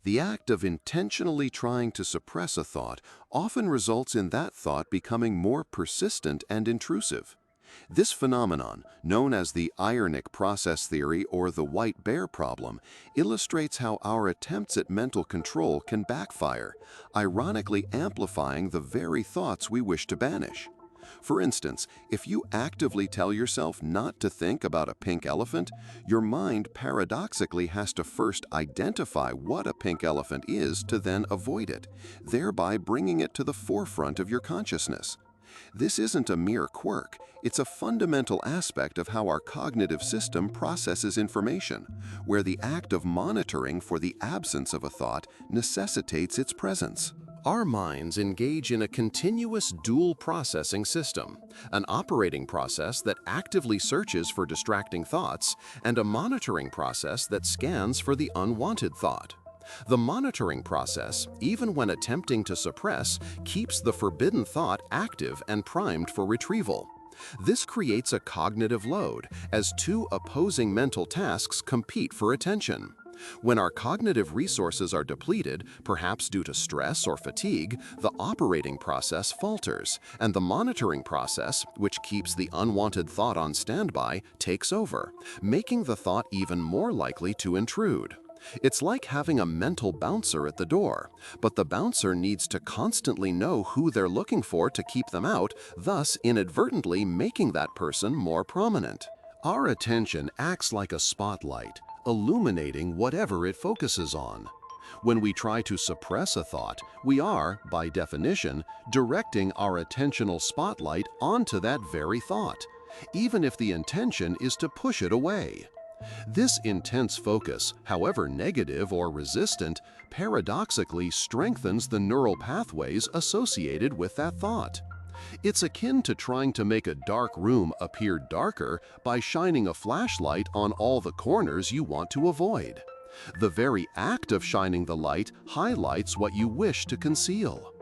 The act of intentionally trying to suppress a thought often results in that thought becoming more persistent and intrusive. This phenomenon, known as the ironic process theory or the white bear problem, illustrates how our attempts at mental control can backfire, ironically amplifying the very thoughts we wish to banish. For instance, if you actively tell yourself not to think about a pink elephant, your mind paradoxically has to first identify what a pink elephant is to then avoid it, thereby bringing it to the forefront of your consciousness. This isn't a mere quirk, it's a fundamental aspect of how our cognitive system processes information, where the act of monitoring for the absence of a thought necessitates its presence. Our minds engage in a continuous dual processing system, an operating process that actively searches for distracting thoughts and a monitoring process that scans for the unwanted thought. The monitoring process, even when attempting to suppress, keeps the forbidden thought active and primed for retrieval. This creates a cognitive load as two opposing mental tasks compete for attention. When our cognitive resources are depleted, perhaps due to stress or fatigue, the operating process falters, and the monitoring process, which keeps the unwanted thought on standby, takes over, making the thought even more likely to intrude. It's like having a mental bouncer at the door, but the bouncer needs to constantly know who they're looking for to keep them out, thus inadvertently making that person more prominent. Our attention acts like a spotlight, illuminating whatever it focuses on. When we try to suppress a thought, we are, by definition, directing our attentional spotlight onto that very thought, even if the intention is to push it away. This intense focus, however negative or resistant, paradoxically strengthens the neural pathways associated with that thought. It's akin to trying to make a dark room appear darker by shining a flashlight on all the corners you want to avoid. The very act of shining the light highlights what you wish to conceal.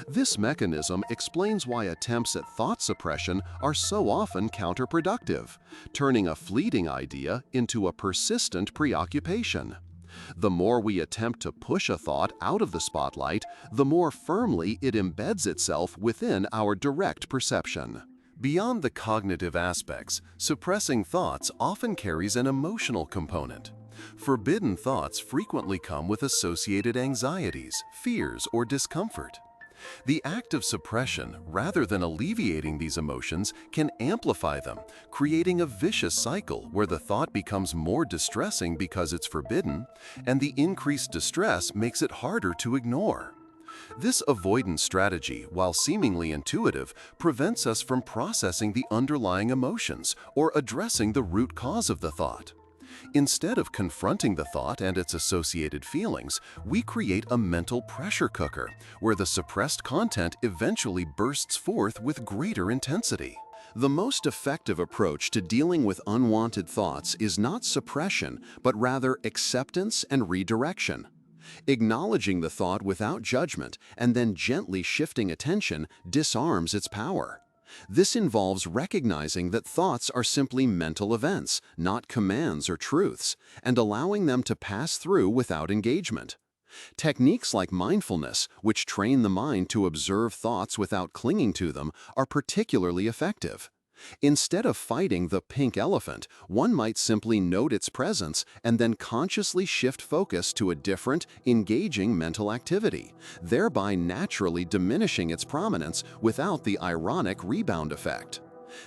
This mechanism explains why attempts at thought suppression are so often counterproductive, turning a fleeting idea into a persistent preoccupation. The more we attempt to push a thought out of the spotlight, the more firmly it embeds itself within our direct perception. Beyond the cognitive aspects, suppressing thoughts often carries an emotional component. Forbidden thoughts frequently come with associated anxieties, fears, or discomfort. The act of suppression, rather than alleviating these emotions, can amplify them, creating a vicious cycle where the thought becomes more distressing because it's forbidden, and the increased distress makes it harder to ignore. This avoidance strategy, while seemingly intuitive, prevents us from processing the underlying emotions or addressing the root cause of the thought. Instead of confronting the thought and its associated feelings, we create a mental pressure cooker where the suppressed content eventually bursts forth with greater intensity. The most effective approach to dealing with unwanted thoughts is not suppression, but rather acceptance and redirection. Acknowledging the thought without judgment and then gently shifting attention disarms its power. This involves recognizing that thoughts are simply mental events, not commands or truths, and allowing them to pass through without engagement. Techniques like mindfulness, which train the mind to observe thoughts without clinging to them, are particularly effective. Instead of fighting the pink elephant, one might simply note its presence and then consciously shift focus to a different, engaging mental activity, thereby naturally diminishing its prominence without the ironic rebound effect.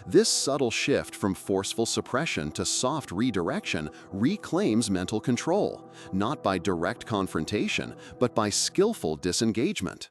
This subtle shift from forceful suppression to soft redirection reclaims mental control, not by direct confrontation, but by skillful disengagement.